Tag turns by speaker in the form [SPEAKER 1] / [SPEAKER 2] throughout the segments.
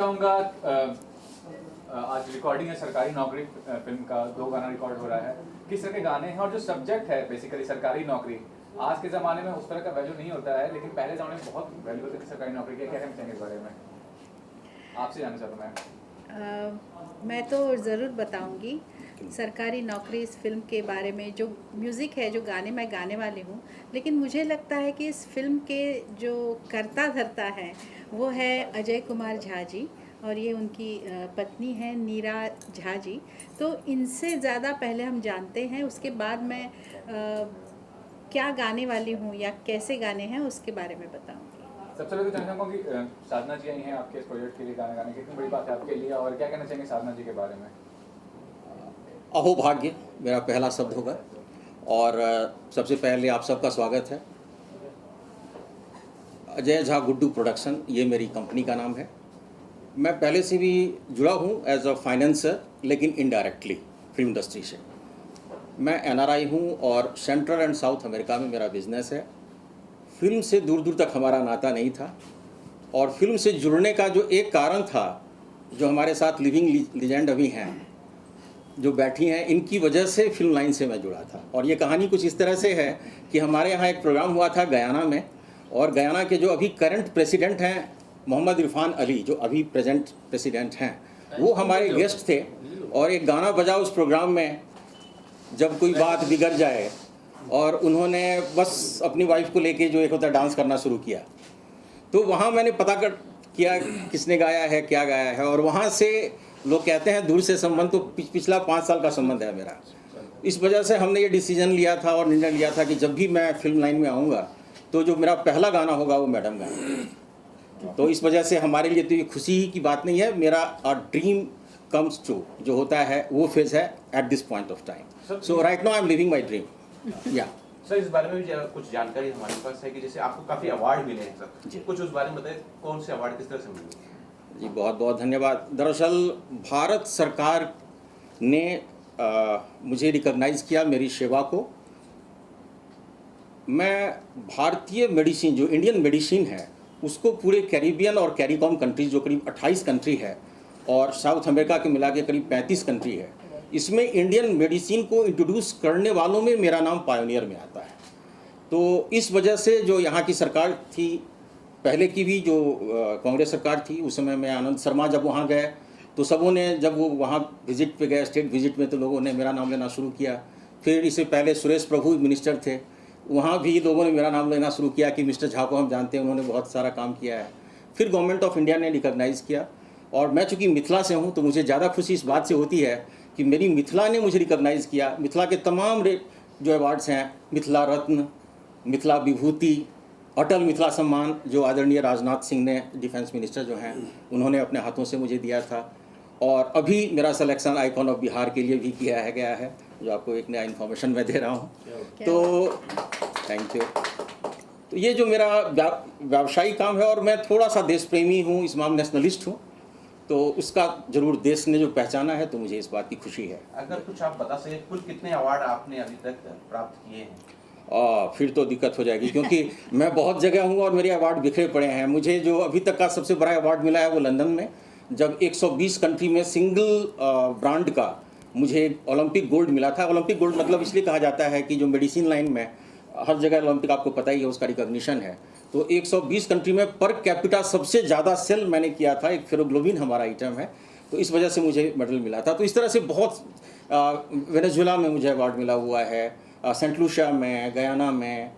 [SPEAKER 1] बताऊंगा आज रिकॉर्डिंग है सरकारी नौकरी फिल्म का, 2 गाना रिकॉर्ड हो रहा है। किस तरह के गाने हैं और जो सब्जेक्ट है बेसिकली सरकारी नौकरी, आज के ज़माने में उस तरह का वैल्यू नहीं होता है, लेकिन पहले ज़माने में बहुत वैल्यू होती थी सरकारी नौकरी की। क्या कहना चाहेंगे इस बारे में? आपसे जानना चाहता हूँ
[SPEAKER 2] मैं तो ज़रूर बताऊंगी सरकारी नौकरी इस फिल्म के बारे में। जो म्यूज़िक है, जो गाने मैं गाने वाली हूँ, लेकिन मुझे लगता है कि इस फिल्म के जो करता धरता है वो है अजय कुमार झा जी, और ये उनकी पत्नी है नीरा झा जी। तो इनसे ज़्यादा पहले हम जानते हैं, उसके बाद मैं क्या गाने वाली हूँ या कैसे गाने हैं उसके बारे में बताऊँगी।
[SPEAKER 1] सबसे पहले तो जानना चाहूँगा कि साधना जी आई हैं आपके इस प्रोजेक्ट के लिए गाने गाने, कितनी बड़ी बात है आपके लिए, और क्या कहना चाहेंगे साधना जी के बारे में?
[SPEAKER 3] अहोभाग्य मेरा पहला शब्द होगा, और सबसे पहले आप सबका स्वागत है। अजय झा गुड्डू प्रोडक्शन, ये मेरी कंपनी का नाम है। मैं पहले से भी जुड़ा हूँ एज अ फाइनेंसर, लेकिन इनडायरेक्टली फिल्म इंडस्ट्री से। मैं एनआरआई हूँ और सेंट्रल एंड साउथ अमेरिका में मेरा बिजनेस है। फिल्म से दूर दूर तक हमारा नाता नहीं था, और फिल्म से जुड़ने का जो एक कारण था, जो हमारे साथ लिविंग लीजेंड अभी हैं जो बैठी हैं, इनकी वजह से फिल्म लाइन से मैं जुड़ा था। और ये कहानी कुछ इस तरह से है कि हमारे यहाँ एक प्रोग्राम हुआ था गयाना में, और गयाना के जो अभी करंट प्रेसिडेंट हैं मोहम्मद इरफान अली, जो अभी प्रेजेंट प्रेसिडेंट हैं, वो हमारे गेस्ट थे। और एक गाना बजा उस प्रोग्राम में, जब कोई बात बिगड़ जाए, और उन्होंने बस अपनी वाइफ को लेके जो एक होता है डांस करना शुरू किया। तो वहाँ मैंने पता कर किया किसने गाया है, क्या गाया है, और वहाँ से लोग कहते हैं दूर से संबंध, तो पिछला 5 साल का संबंध है मेरा। इस वजह से हमने ये डिसीजन लिया था और निर्णय लिया था कि जब भी मैं फिल्म लाइन में आऊँगा तो जो मेरा पहला गाना होगा वो मैडम गाएंगे। तो इस वजह से हमारे लिए तो ये खुशी की बात नहीं है, मेरा ड्रीम कम्स ट्रू जो होता है वो फेज है at this point of time. So right now I am living my dream. या
[SPEAKER 4] सर, इस बारे में भी कुछ जानकारी हमारे पास है कि जैसे आपको काफ़ी अवार्ड मिले हैं सर, कुछ उस बारे में बताइए, कौन से अवार्ड किस तरह से मिले?
[SPEAKER 3] जी बहुत बहुत धन्यवाद। दरअसल भारत सरकार ने मुझे रिकॉग्नाइज़ किया, मेरी सेवा को। मैं भारतीय मेडिसिन, जो इंडियन मेडिसिन है, उसको पूरे कैरिबियन और कैरिकॉम कंट्रीज, जो करीब 28 कंट्री है, और साउथ अमेरिका के मिला के करीब 35 कंट्री है, इसमें इंडियन मेडिसिन को इंट्रोड्यूस करने वालों में मेरा नाम पायोनियर में आता है। तो इस वजह से जो यहाँ की सरकार थी, पहले की भी जो कांग्रेस सरकार थी, उस समय में आनंद शर्मा जब वहाँ गए तो सबों ने, जब वो वहाँ विजिट पे गए, स्टेट विजिट में, तो लोगों ने मेरा नाम लेना शुरू किया। फिर इससे पहले सुरेश प्रभु मिनिस्टर थे, वहाँ भी लोगों ने मेरा नाम लेना शुरू किया कि मिस्टर झा को हम जानते हैं, उन्होंने बहुत सारा काम किया है। फिर गवर्नमेंट ऑफ इंडिया ने रिकॉग्नाइज़ किया, और मैं चूँकि मिथिला से हूँ तो मुझे ज़्यादा खुशी इस बात से होती है कि मेरी मिथिला ने मुझे रिकॉग्नाइज़ किया। मिथिला के तमाम जो अवार्ड्स हैं, मिथिला रत्न, मिथिला विभूति, अटल मिथिला सम्मान, जो आदरणीय राजनाथ सिंह ने, डिफेंस मिनिस्टर जो हैं, उन्होंने अपने हाथों से मुझे दिया था। और अभी मेरा सिलेक्शन आइकॉन ऑफ बिहार के लिए भी किया गया है, जो आपको एक नया इन्फॉर्मेशन मैं दे रहा हूँ। तो थैंक यू। तो ये जो मेरा व्यावसायिक काम है, और मैं थोड़ा सा देश प्रेमी हूँ, इस्लाम नेशनलिस्ट हूँ, तो उसका जरूर देश ने जो पहचाना है, तो मुझे इस बात की खुशी है।
[SPEAKER 4] अगर कुछ आप बता सकें, कुल कितने अवार्ड आपने अभी तक प्राप्त किए हैं?
[SPEAKER 3] फिर तो दिक्कत हो जाएगी, क्योंकि मैं बहुत जगह हूँ और मेरे अवार्ड बिखरे पड़े हैं। मुझे जो अभी तक का सबसे बड़ा अवार्ड मिला है वो लंदन में, जब 120 कंट्री में सिंगल ब्रांड का मुझे ओलंपिक गोल्ड मिला था। ओलंपिक गोल्ड मतलब इसलिए कहा जाता है कि जो मेडिसिन लाइन में हर जगह ओलंपिक, आपको पता ही है, उसका रिकॉग्निशन है। तो 120 कंट्री में पर कैपिटा सबसे ज़्यादा सेल मैंने किया था, एक फेरोग्लोबिन हमारा आइटम है, तो इस वजह से मुझे मेडल मिला था। तो इस तरह से बहुत, वेनेजुएला में मुझे अवार्ड मिला हुआ है, सेंट लूसिया में, गयाना में,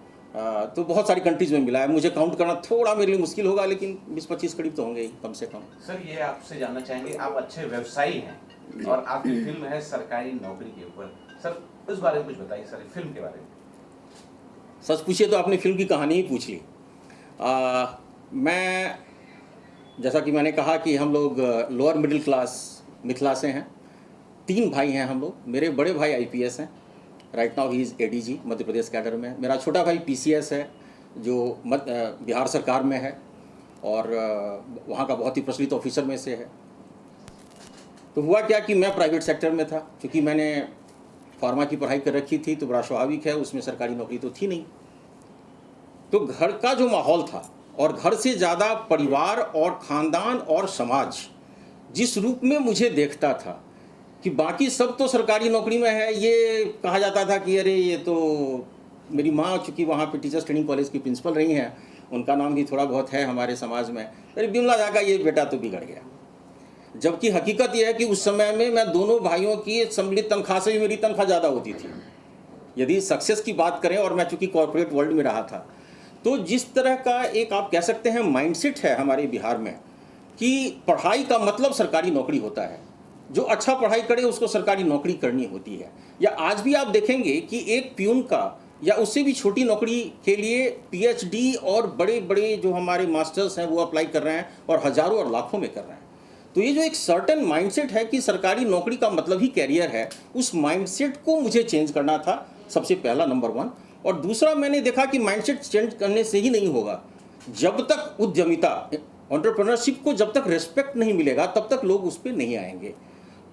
[SPEAKER 3] तो बहुत सारी कंट्रीज़ में मिला है। मुझे काउंट करना थोड़ा मेरे लिए मुश्किल होगा, लेकिन 20-25 करीब तो होंगे ही कम से कम।
[SPEAKER 4] सर, ये आपसे जानना चाहेंगे, आप अच्छे व्यवसायी हैं और आपकी फिल्म है सरकारी नौकरी के ऊपर। सर, उस बारे में कुछ बताइए, सर फिल्म के बारे में।
[SPEAKER 3] सच पूछिए तो आपने फिल्म की कहानी ही पूछ ली। मैं, जैसा कि मैंने कहा कि हम लोग लोअर मिडिल क्लास मिथिला से हैं। 3 भाई हैं हम लोग। मेरे बड़े भाई IPS हैं, right now he is ADG Madhya Pradesh cadre में। मेरा छोटा भाई PCS है, जो बिहार सरकार में है, और वहाँ का बहुत ही प्रचलित ऑफिसर में से है। तो हुआ क्या कि मैं प्राइवेट सेक्टर में था, क्योंकि मैंने फार्मा की पढ़ाई कर रखी थी, तो बड़ा स्वाभाविक है, उसमें सरकारी नौकरी तो थी नहीं। तो घर का जो माहौल था, और घर से ज़्यादा परिवार और ख़ानदान और समाज, जिस रूप में मुझे देखता था कि बाकी सब तो सरकारी नौकरी में है, ये कहा जाता था कि अरे ये तो मेरी माँ चूँकि वहाँ पे टीचर्स ट्रेनिंग कॉलेज की प्रिंसिपल रही हैं, उनका नाम भी थोड़ा बहुत है हमारे समाज में, अरे बिमला दा का ये बेटा तो बिगड़ गया। जबकि हकीकत यह है कि उस समय में मैं दोनों भाइयों की सम्मिलित तनख्वाह से भी मेरी तनख्वाह ज़्यादा होती थी। यदि सक्सेस की बात करें, और मैं चूँकि कॉर्पोरेट वर्ल्ड में रहा था, तो जिस तरह का एक आप कह सकते हैं माइंडसेट है हमारे बिहार में कि पढ़ाई का मतलब सरकारी नौकरी होता है, जो अच्छा पढ़ाई करे उसको सरकारी नौकरी करनी होती है। या आज भी आप देखेंगे कि एक प्यून का या उससे भी छोटी नौकरी के लिए पीएचडी और बड़े बड़े जो हमारे मास्टर्स हैं वो अप्लाई कर रहे हैं, और हज़ारों और लाखों में कर रहे हैं। तो ये जो एक सर्टेन माइंडसेट है कि सरकारी नौकरी का मतलब ही कैरियर है, उस माइंडसेट को मुझे चेंज करना था, सबसे पहला नंबर 1। और दूसरा, मैंने देखा कि माइंडसेट चेंज करने से ही नहीं होगा, जब तक उद्यमिता, एंटरप्रेन्योरशिप को जब तक रेस्पेक्ट नहीं मिलेगा तब तक लोग उस पर नहीं आएंगे।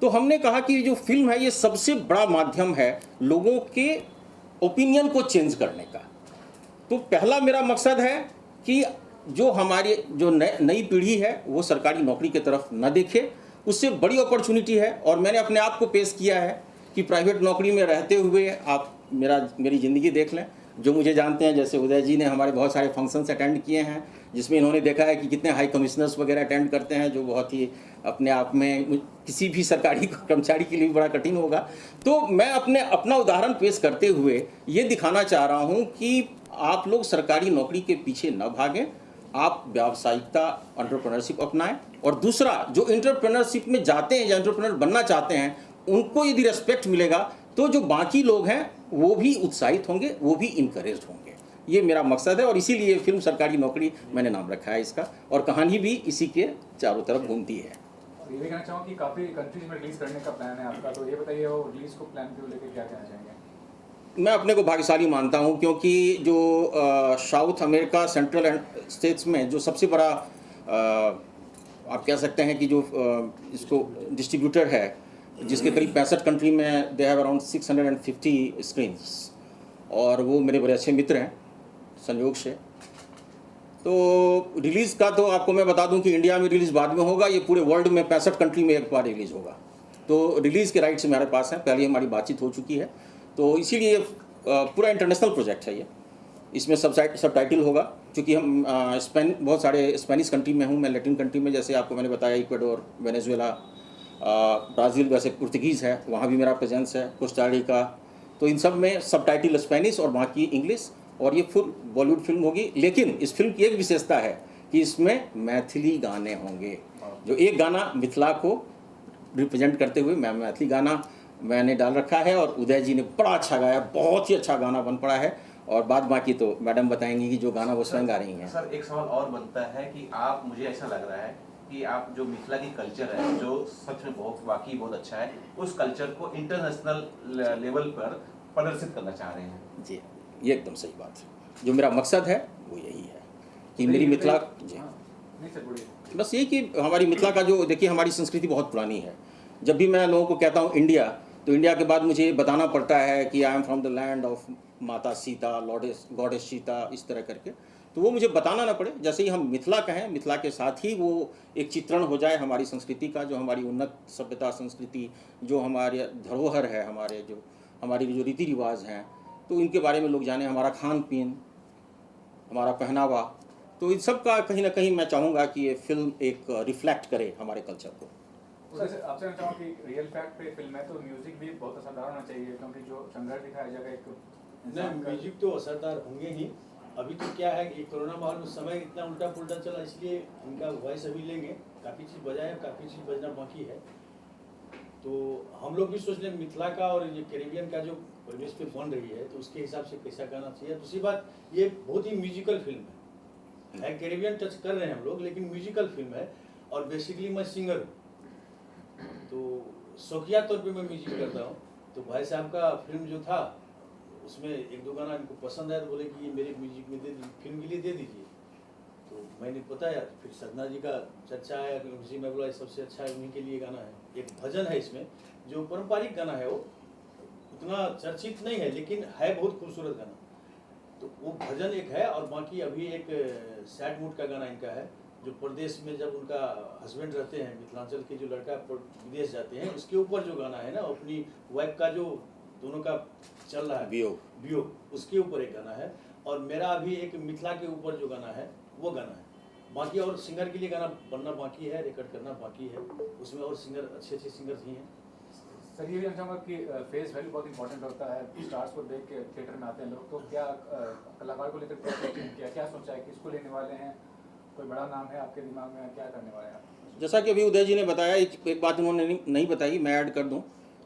[SPEAKER 3] तो हमने कहा कि जो फिल्म है ये सबसे बड़ा माध्यम है लोगों के ओपिनियन को चेंज करने का। तो पहला मेरा मकसद है कि जो हमारी जो नई पीढ़ी है वो सरकारी नौकरी की तरफ न देखे, उससे बड़ी अपॉर्चुनिटी है। और मैंने अपने आप को पेश किया है कि प्राइवेट नौकरी में रहते हुए आप मेरी ज़िंदगी देख लें। जो मुझे जानते हैं, जैसे उदय जी ने हमारे बहुत सारे फंक्शंस अटेंड किए हैं, जिसमें इन्होंने देखा है कि कितने हाई कमिश्नर्स वगैरह अटेंड करते हैं, जो बहुत ही अपने आप में किसी भी सरकारी कर्मचारी के लिए बड़ा कठिन होगा। तो मैं अपना उदाहरण पेश करते हुए ये दिखाना चाह रहा हूँ कि आप लोग सरकारी नौकरी के पीछे न भागें, आप व्यावसायिकता, एंटरप्रेन्योरशिप अपनाएं। और दूसरा, जो एंटरप्रेन्योरशिप में जाते हैं या एंटरप्रेन्योर बनना चाहते हैं, उनको यदि रेस्पेक्ट मिलेगा तो जो बाकी लोग हैं वो भी उत्साहित होंगे, वो भी इनकरेज्ड होंगे। ये मेरा मकसद है, और इसीलिए फिल्म सरकारी नौकरी मैंने नाम रखा है इसका, और कहानी भी इसी के चारों तरफ घूमती है।
[SPEAKER 1] ये भी कहना चाहूँ कि काफ़ी कंट्रीज में रिलीज करने का प्लान है आपका, तो ये बताइए वो रिलीज को प्लान को लेकर क्या कहना चाहेंगे?
[SPEAKER 3] मैं अपने को भाग्यशाली मानता हूं, क्योंकि जो south America, central and states में जो सबसे बड़ा आप कह सकते हैं कि जो इसको डिस्ट्रीब्यूटर है, जिसके करीब 65 कंट्री में दे हैव अराउंड 650 स्क्रीन्स, और वो मेरे बड़े अच्छे मित्र हैं संयोग से। तो रिलीज़ का तो आपको मैं बता दूं कि इंडिया में रिलीज़ बाद में होगा, ये पूरे वर्ल्ड में 65 कंट्री में एक बार रिलीज़ होगा। तो रिलीज़ के राइट्स हमारे पास हैं, पहले हमारी बातचीत हो चुकी है, तो इसीलिए पूरा इंटरनेशनल प्रोजेक्ट है ये। इसमें सब टाइटल होगा, क्योंकि हम बहुत सारे स्पेनिश कंट्री में हूँ मैं, लैटिन कंट्री में, जैसे आपको मैंने बताया इक्वाडोर, वेनेजुएला, ब्राज़ील, वैसे पुर्तगीज़ है, वहाँ भी मेरा प्रेजेंस है, कोस्टा रिका। तो इन सब में सब टाइटल स्पेनिश और बाकी इंग्लिश, और ये फुल बॉलीवुड फिल्म होगी। लेकिन इस फिल्म की एक विशेषता है कि इसमें मैथिली गाने होंगे, जो एक गाना मिथिला को रिप्रेजेंट करते हुए मैथिली गाना मैंने डाल रखा है, और उदय जी ने बड़ा अच्छा गाया, बहुत ही अच्छा गाना बन पड़ा है। और बाद बाकी तो मैडम बताएंगी कि जो गाना वो स्वयं गा रही हैं।
[SPEAKER 4] सर, एक सवाल और बनता है कि आप, मुझे ऐसा लग रहा है कि आप जो मिथिला की कल्चर है, जो सच में वाकई बहुत अच्छा है, उस कल्चर को इंटरनेशनल लेवल पर प्रदर्शित करना चाह रहे हैं।
[SPEAKER 3] जी, ये एकदम सही बात है। जो मेरा मकसद है वो यही है कि मेरी मिथिला, जी
[SPEAKER 1] नहीं सर, बोलिए।
[SPEAKER 3] बस ये कि हमारी मिथिला का जो, देखिए हमारी संस्कृति बहुत पुरानी है। जब भी मैं लोगों को कहता हूँ इंडिया, तो इंडिया के बाद मुझे बताना पड़ता है कि I am from the land of माता सीता, गॉडेस सीता, इस तरह करके। तो वो मुझे बताना ना पड़े, जैसे ही हम मिथिला कहें, मिथिला के साथ ही वो एक चित्रण हो जाए हमारी संस्कृति का, जो हमारी उन्नत सभ्यता संस्कृति, जो हमारे धरोहर है, हमारी जो रीति रिवाज हैं, तो इनके बारे में लोग जाने, हमारा खान पीन, हमारा पहनावा। तो इन सब का कहीं ना कहीं मैं चाहूँगा कि ये फिल्म एक रिफ्लेक्ट करे हमारे कल्चर को।
[SPEAKER 1] आपसे कहना चाहूँ कि रियल फैक्ट पे फिल्म है, तो म्यूजिक भी बहुत असरदार होना चाहिए, क्योंकि जो संघर्ष दिखाया जाएगा एक
[SPEAKER 5] नहीं, म्यूजिक तो असरदार होंगे ही। अभी तो क्या है कि कोरोना महामारी में समय इतना उल्टा पुल्टा चला, इसलिए उनका वॉइस अभी लेंगे, काफ़ी चीज़ बजाए, काफ़ी चीज़ बजना बाकी है। तो हम लोग भी सोच रहे हैं मिथिला का और ये कैरेबियन का जो परिवेश पे बन रही है, तो उसके हिसाब से कैसा गाना चाहिए। दूसरी बात, ये बहुत ही म्यूजिकल फिल्म है, कैरेबियन टच कर रहे हैं हम लोग, लेकिन म्यूजिकल फिल्म है। और बेसिकली मैं सिंगर हूँ, तो शौकिया तौर पे मैं म्यूजिक करता हूँ। तो भाई साहब का फिल्म जो था, उसमें एक दो गाना इनको पसंद आया, तो बोले कि ये मेरे म्यूजिक में फिल्म के लिए दे दीजिए। तो मैंने बताया, फिर सदना जी का चर्चा आया, उसी में बोला सबसे अच्छा उन्हीं के लिए गाना है। एक भजन है इसमें, जो पारंपरिक गाना है, वो उतना चर्चित नहीं है, लेकिन है बहुत खूबसूरत गाना। तो वो भजन एक है, और बाकी अभी एक सैड मूड का गाना इनका है, जो प्रदेश में जब उनका हस्बैंड रहते हैं, मिथिलांचल के जो लड़का विदेश जाते हैं, उसके ऊपर जो गाना है ना, अपनी वाइफ का जो दोनों का चल रहा है वियोग, उसके ऊपर एक गाना है। और मेरा अभी एक मिथिला के ऊपर जो गाना है वो गाना है। बाकी और सिंगर के लिए गाना बनना बाकी है, रिकॉर्ड करना बाकी है, उसमें और सिंगर अच्छे सिंगर्स ही हैं।
[SPEAKER 1] सर ये भी जानना चाहूँगा कि फेस वैल्यू बहुत इंपॉर्टेंट होता है, स्टार्स को देख के थिएटर में आते हैं लोग, तो क्या कलाकार को लेकर क्या सोचा है, किसको लेने वाले हैं, कोई बड़ा नाम है आपके दिमाग में, क्या करने वाले हैं आप?
[SPEAKER 3] जैसा कि अभी उदय जी ने बताया, एक बात उन्होंने नहीं बताई, मैं ऐड कर दूं।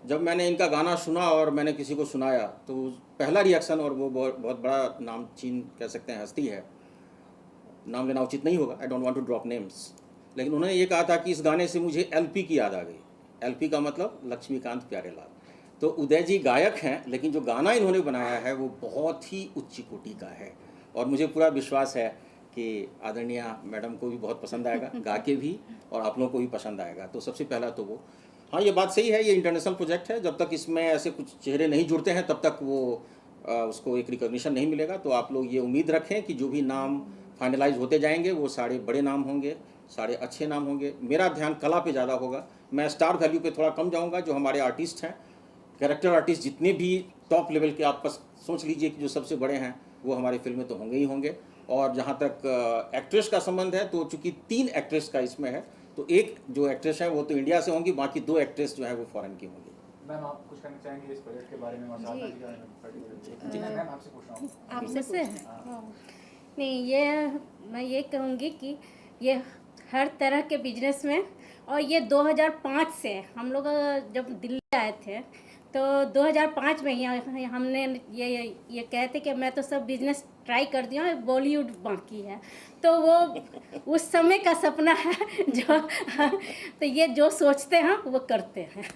[SPEAKER 3] जब मैंने इनका गाना सुना और मैंने किसी को सुनाया तो पहला रिएक्शन, और वो बहुत बड़ा नामचीन कह सकते हैं हस्ती है, नाम लेना उचित नहीं होगा, I don't want to drop names, लेकिन उन्होंने ये कहा था कि इस गाने से मुझे एलपी की याद आ गई। एलपी का मतलब लक्ष्मीकांत प्यारेलाल। तो उदय जी गायक हैं, लेकिन जो गाना इन्होंने बनाया है वो बहुत ही उच्च कोटि का है, और मुझे पूरा विश्वास है कि आदरणीय मैडम को भी बहुत पसंद आएगा, गा के भी, और आप लोगों को भी पसंद आएगा। तो सबसे पहला तो वो, हाँ ये बात सही है, ये इंटरनेशनल प्रोजेक्ट है, जब तक इसमें ऐसे कुछ चेहरे नहीं जुड़ते हैं तब तक वो उसको एक रिकॉग्निशन नहीं मिलेगा। तो आप लोग ये उम्मीद रखें कि जो भी नाम फाइनलाइज होते जाएंगे वो सारे बड़े नाम होंगे, सारे अच्छे नाम होंगे। मेरा ध्यान कला पे ज़्यादा होगा, मैं स्टार वैल्यू पे थोड़ा कम जाऊँगा। जो हमारे आर्टिस्ट हैं, कैरेक्टर आर्टिस्ट जितने भी टॉप लेवल के, आप सोच लीजिए कि जो सबसे बड़े हैं वो हमारी फिल्म में तो होंगे ही होंगे। और जहाँ तक एक्ट्रेस का संबंध है, तो चूँकि 3 एक्ट्रेस का इसमें है, तो एक जो एक्ट्रेस है वो तो इंडिया से होंगी, बाकी 2 एक्ट्रेस जो है वो फॉरेन की होंगी।
[SPEAKER 1] मैम आप कुछ कहना चाहेंगे इस प्रोजेक्ट के बारे में और साधना जी के बारे में पर्टिकुलरली? जी मैम आपसे पूछ रहा हूँ।
[SPEAKER 2] आपसे से
[SPEAKER 6] नहीं, ये मैं ये कहूँगी कि ये हर तरह के बिजनेस में, और ये 2005 से हम लोग जब दिल्ली आए थे तो 2005 में ही हमने ये कहते कि मैं तो सब बिजनेस ट्राई कर दिया, बॉलीवुड बाकी है। तो वो उस समय का सपना है जो तो ये जो सोचते हैं वो करते हैं।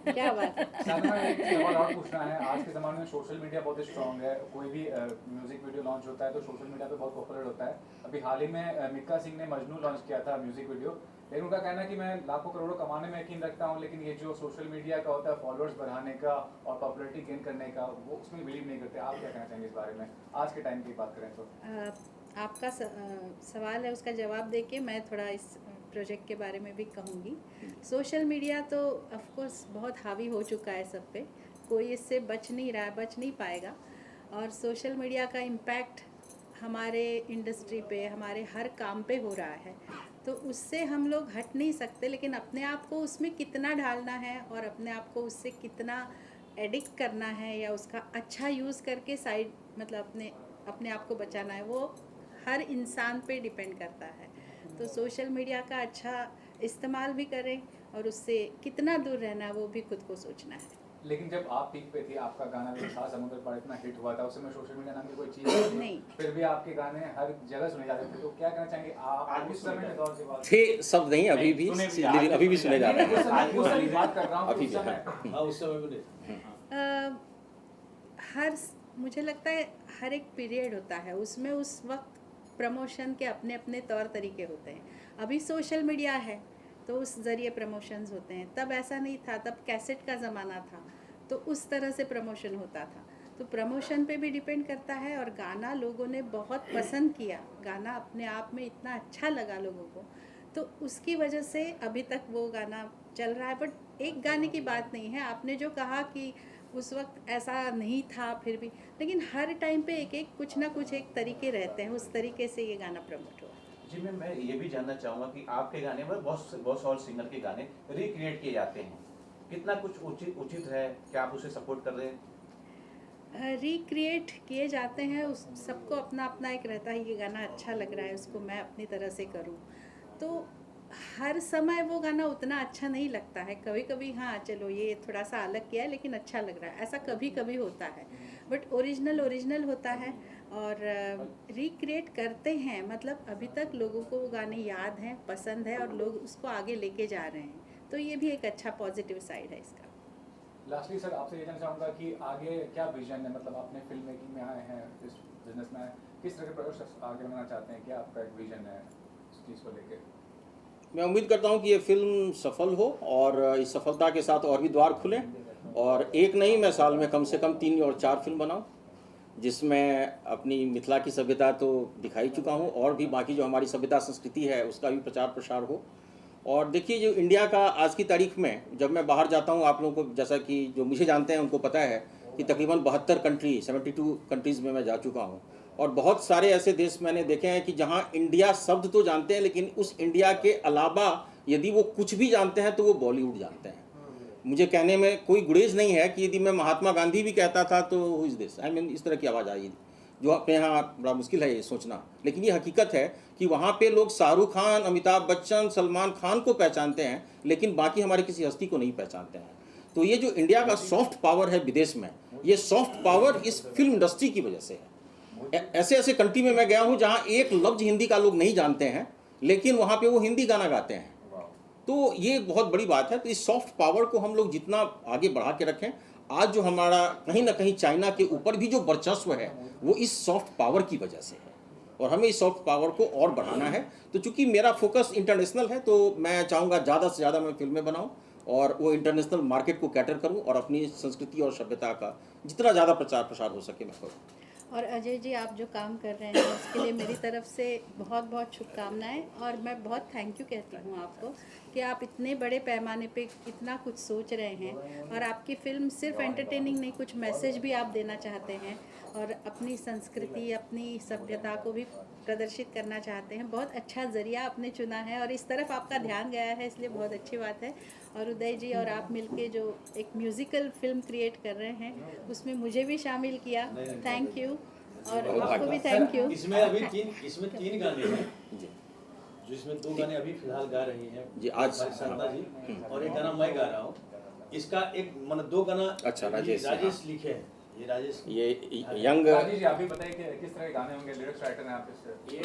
[SPEAKER 2] क्या बात है।
[SPEAKER 1] साधना एक सवाल और पूछना है, आज के ज़माने में सोशल मीडिया बहुत स्ट्रॉन्ग है, कोई भी म्यूजिक वीडियो लॉन्च होता है तो सोशल मीडिया पे बहुत पॉपुलर होता है। अभी हाल ही में मिक्का सिंह ने मजनू लॉन्च किया था म्यूजिक वीडियो, लेकिन उनका कहना है कि मैं लाखों करोड़ों कमाने में यकीन रखता हूँ, लेकिन ये जो सोशल मीडिया का होता है फॉलोअर्स बढ़ाने का और पॉपुलरिटी गेन करने का, वो उसमें बिलीव नहीं करते। आप क्या कहना चाहेंगे इस बारे में, आज के टाइम की बात करें तो?
[SPEAKER 2] आपका सवाल है, उसका जवाब देके मैं थोड़ा इस प्रोजेक्ट के बारे में भी कहूँगी। सोशल मीडिया तो ऑफ कोर्स बहुत हावी हो चुका है सब पे, कोई इससे बच नहीं रहा है, बच नहीं पाएगा। और सोशल मीडिया का इम्पैक्ट हमारे इंडस्ट्री पे, हमारे हर काम पे हो रहा है, तो उससे हम लोग हट नहीं सकते, लेकिन अपने आप को उसमें कितना ढालना है और अपने आप को उससे कितना एडिक्ट करना है या उसका अच्छा यूज़ करके साइड मतलब अपने आप को बचाना है, वो हर इंसान पे डिपेंड करता है। तो सोशल मीडिया का अच्छा इस्तेमाल भी करें और उससे कितना दूर रहना है वो भी खुद को सोचना है।
[SPEAKER 1] लेकिन जब आप पीक पे थी, आपका गाना भी था समुद्र पार इतना हिट हुआ था, उस समय सोशल मीडिया नाम की कोई चीज़
[SPEAKER 2] नहीं,
[SPEAKER 1] फिर भी आपके गाने हर जगह सुने जाते थे, तो क्या कहना चाहेंगे आप उस समय के दौर के बाद?
[SPEAKER 3] थे शब्द नहीं, अभी भी सुने जा रहे हैं।
[SPEAKER 1] उस समय बात कर रहा हूँ,
[SPEAKER 3] अभी
[SPEAKER 1] उस
[SPEAKER 3] भी
[SPEAKER 1] समय
[SPEAKER 5] हाँ, उस समय बोले
[SPEAKER 2] मुझे लगता है हर एक पीरियड होता है, उसमें उस वक्त प्रमोशन के अपने अपने तौर तरीके होते हैं। अभी सोशल मीडिया है तो उस ज़रिए प्रमोशंस होते हैं, तब ऐसा नहीं था, तब कैसेट का ज़माना था तो उस तरह से प्रमोशन होता था। तो प्रमोशन पे भी डिपेंड करता है। और गाना लोगों ने बहुत पसंद किया, गाना अपने आप में इतना अच्छा लगा लोगों को, तो उसकी वजह से अभी तक वो गाना चल रहा है। बट एक गाने की बात नहीं है, आपने जो कहा कि उस वक्त ऐसा नहीं था, फिर भी, लेकिन हर टाइम पे एक कुछ ना कुछ एक तरीके रहते हैं, उस तरीके से ये गाना प्रमोट हुआ।
[SPEAKER 4] जी मैम, मैं ये भी जानना चाहूँगा कि आपके गाने में बहुत और सिंगर के गाने रिक्रिएट किए जाते हैं, कितना कुछ उचित है, क्या आप उसे सपोर्ट कर रहे हैं?
[SPEAKER 2] रिक्रिएट किए जाते हैं, उस सबको अपना अपना एक रहता है, ये गाना अच्छा लग रहा है, उसको मैं अपनी तरह से करूं। तो हर समय वो गाना उतना अच्छा नहीं लगता है, कभी कभी हाँ चलो ये थोड़ा सा अलग किया है लेकिन अच्छा लग रहा है, ऐसा कभी कभी होता है। बट ओरिजिनल होता है और रिक्रिएट करते हैं, मतलब अभी तक लोगों को वो गाने याद हैं, पसंद है और लोग उसको आगे लेके जा रहे हैं, तो ये भी एक अच्छा पॉजिटिव साइड है इसका।
[SPEAKER 1] लास्टली सर आपसे ये जानना चाहूँगा कि आगे क्या विजन है, मतलब आपने फिल्म मेकिंग में आए हैं, इस बिजनेस में आए, किस तरह के प्रोजेक्ट्स आगे बनाना चाहते हैं, क्या आपका एक विजन है इस चीज़ को लेकर?
[SPEAKER 3] मैं उम्मीद करता हूँ कि ये फिल्म सफल हो और इस सफलता के साथ और भी द्वार खुलें, और एक नहीं, मैं साल में कम से कम 3 और 4 फिल्म बनाऊँ। जिसमें अपनी मिथिला की सभ्यता तो दिखाई चुका हूँ, और भी बाकी जो हमारी सभ्यता संस्कृति है उसका भी प्रचार प्रसार हो। और देखिए, जो इंडिया का आज की तारीख में जब मैं बाहर जाता हूँ, आप लोगों को जैसा कि जो मुझे जानते हैं उनको पता है कि तकरीबन 72 कंट्रीज़ में मैं जा चुका हूँ, और बहुत सारे ऐसे देश मैंने देखे हैं कि जहाँ इंडिया शब्द तो जानते हैं, लेकिन उस इंडिया के अलावा यदि वो कुछ भी जानते हैं तो वो बॉलीवुड जानते हैं। मुझे कहने में कोई गुरेज नहीं है कि यदि मैं महात्मा गांधी भी कहता था तो who is this, I mean इस तरह की आवाज़ आई, जो अपने यहाँ बड़ा मुश्किल है ये सोचना, लेकिन ये हकीकत है कि वहाँ पे लोग शाहरुख खान, अमिताभ बच्चन, सलमान खान को पहचानते हैं, लेकिन बाकी हमारे किसी हस्ती को नहीं पहचानते हैं। तो ये जो इंडिया का सॉफ्ट पावर है विदेश में, ये सॉफ्ट पावर इस फिल्म इंडस्ट्री की वजह से है। ऐसे ऐसे कंट्री में मैं गया हूँ जहाँ एक लफ्ज़ हिंदी का लोग नहीं जानते हैं, लेकिन वहाँ पे वो हिंदी गाना गाते हैं। तो ये बहुत बड़ी बात है। तो इस सॉफ्ट पावर को हम लोग जितना आगे बढ़ा के रखें, आज जो हमारा कहीं ना कहीं चाइना के ऊपर भी जो वर्चस्व है वो इस सॉफ्ट पावर की वजह से है, और हमें इस सॉफ्ट पावर को और बढ़ाना है। तो चूंकि मेरा फोकस इंटरनेशनल है, तो मैं चाहूँगा ज़्यादा से ज़्यादा मैं फिल्में बनाऊँ और वो इंटरनेशनल मार्केट को कैटर करूँ, और अपनी संस्कृति और सभ्यता का जितना ज़्यादा प्रचार प्रसार हो सके मैं करूँ।
[SPEAKER 2] और अजय जी, आप जो काम कर रहे हैं उसके लिए मेरी तरफ से बहुत बहुत शुभकामनाएं, और मैं बहुत थैंक यू कहती हूँ आपको कि आप इतने बड़े पैमाने पे इतना कुछ सोच रहे हैं, और आपकी फ़िल्म सिर्फ एंटरटेनिंग नहीं, कुछ मैसेज भी आप देना चाहते हैं, और अपनी संस्कृति, अपनी सभ्यता को भी प्रदर्शित करना चाहते हैं। बहुत अच्छा ज़रिया आपने चुना है, और इस तरफ आपका ध्यान गया है, इसलिए बहुत अच्छी बात है। और उदय जी और आप मिलके जो एक म्यूज़िकल फिल्म क्रिएट कर रहे हैं, उसमें मुझे भी शामिल किया, थैंक यू, और आपको भी थैंक यू।
[SPEAKER 5] इसमें अभी तीन गाने हैं, जो इसमें 2 गाने अभी फिलहाल गा रही हैं
[SPEAKER 3] जी, आज
[SPEAKER 5] हमारी साधना जी, और एक गाना मैं गा रहा हूँ। इसका एक मतलब 2 गाना
[SPEAKER 3] अच्छा, राजेश
[SPEAKER 5] लिखे हैं, ये राजेश,
[SPEAKER 3] ये यंग
[SPEAKER 1] राजेश जी, आप भी बताइए कि किस तरह के गाने होंगे, लिरिक्स राइटर हैं आप इससे?
[SPEAKER 7] ये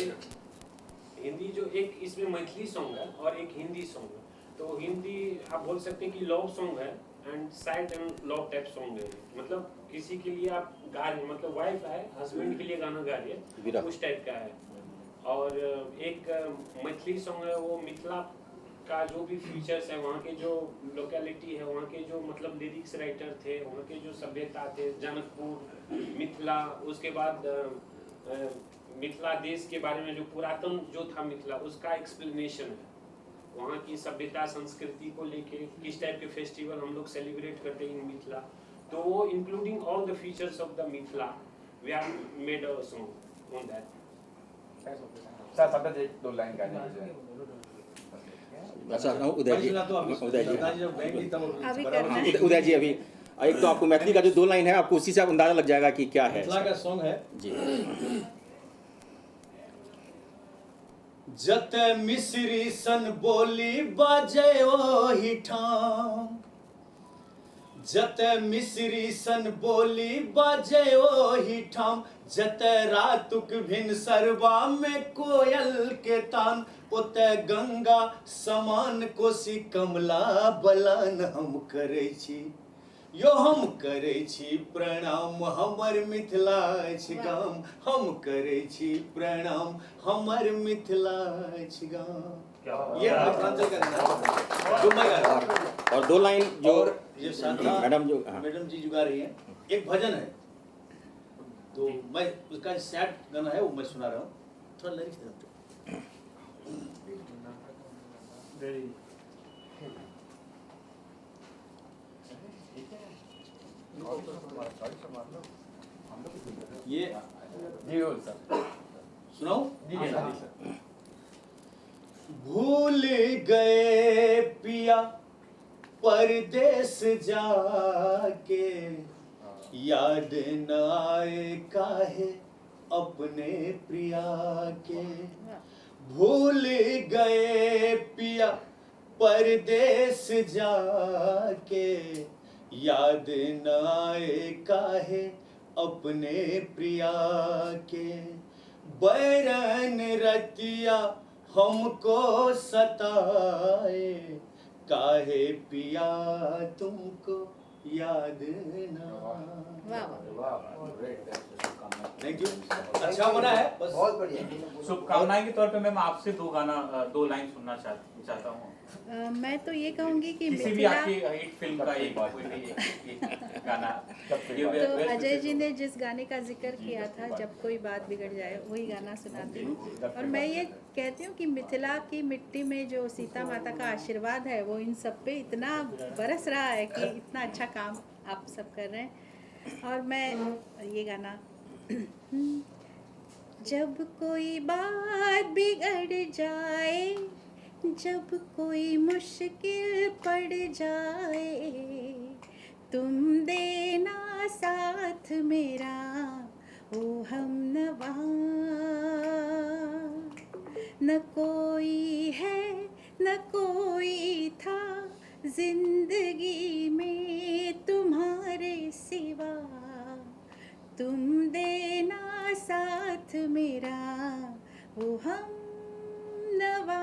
[SPEAKER 7] हिंदी जो एक इसमें मैथिली सॉन्ग है और एक हिंदी सॉन्ग है। तो हिंदी आप बोल सकते हैं कि लव सॉन्ग है, and sad and love type song है। मतलब किसी के लिए आप गा रहे हैं, मतलब वाइफ है, हस्बैंड के लिए गाना गा रही है, उस टाइप का है। और एक मैथिली सॉन्ग है, वो मिथिला का जो भी फीचर्स है, वहाँ के जो लोकेलिटी है, वहाँ के जो मतलब लिरिक्स राइटर थे, वहाँ के जो सभ्यता थे, जनकपुर, मिथिला, उसके बाद मिथिला देश के बारे में जो पुरातन जो था मिथिला, उसका एक्सप्लेनेशन है। वहाँ की सभ्यता संस्कृति को लेके किस टाइप के फेस्टिवल हम लोग सेलिब्रेट करते हैं इन मिथिला, तो वो including all the features of the Mithila, we are made a song on that.
[SPEAKER 1] Sir सदा जी 2 लाइन गाने मुझे।
[SPEAKER 3] अच्छा, उदय जी, उदय जी,
[SPEAKER 2] अभी करना है।
[SPEAKER 3] उदय जी, अभी एक तो आपको मैथिली का जो 2 लाइन है, आपको उसी से अंदाजा लग जाएगा कि क्या है।
[SPEAKER 5] मिथिला का सॉन्ग है
[SPEAKER 3] जी।
[SPEAKER 5] जत मिश्री सन बोली बाजे ओही ठाम, जत मिश्री सन बोली बाजे ओही ठाम, जत रातुक भिन सरवा में कोयल के तान, ओते गंगा समान कोसी कमला बलान हम करै छी, यो हम करै छी प्रणाम, हमर मिथिला अछि गाम, हम करै छी प्रणाम, हमर मिथिला अछि गाम। ये मिथिलांचल का गाना जो मैं गा रहा हूं।
[SPEAKER 3] और 2 लाइन जो
[SPEAKER 5] ये शांता
[SPEAKER 3] मैडम जो
[SPEAKER 5] मैडम जी जो गा रही हैं, एक भजन है, तो मैं उसका सैड गाना है वो मैं सुना रहा हूँ, थोड़ा लिरिक्स दे दो। ये
[SPEAKER 1] जी हो सर,
[SPEAKER 5] सुनाओ।
[SPEAKER 1] जी सर।
[SPEAKER 5] भूल गए पिया परदेस जाके, याद न आए काहे अपने प्रिया के, भूल गए पिया परदेस जाके, याद न आए काहे अपने प्रिया के, बैरन रतिया हमको सताए, काहे पिया तुमको याद न। थैंक यू, अच्छा बना है, बस
[SPEAKER 8] बहुत बढ़िया।
[SPEAKER 9] शुभकामनाएं के तौर पे मैं आपसे 2 लाइन सुनना चाहता हूँ।
[SPEAKER 2] मैं तो ये कहूँगी कि
[SPEAKER 9] किसी भी
[SPEAKER 2] मिथिला,
[SPEAKER 9] आपकी हिट फिल्म का एक गाना ये
[SPEAKER 2] तो
[SPEAKER 9] best
[SPEAKER 2] अजय
[SPEAKER 9] message
[SPEAKER 2] जी
[SPEAKER 9] होगा।
[SPEAKER 2] ने जिस गाने का जिक्र किया था, जब कोई बात बिगड़ जाए, वही गाना सुनाती हूँ। और मैं ये कहती हूँ कि मिथिला की मिट्टी में जो सीता माता का आशीर्वाद है, वो इन सब पे इतना बरस रहा है कि इतना अच्छा काम आप सब कर रहे हैं। और मैं ये गाना जब कोई बात बिगड़ जाए, जब कोई मुश्किल पड़ जाए, तुम देना साथ मेरा ओ हमनवा। न कोई है न कोई था जिंदगी में तुम्हारे सिवा, तुम देना साथ मेरा ओ हमनवा।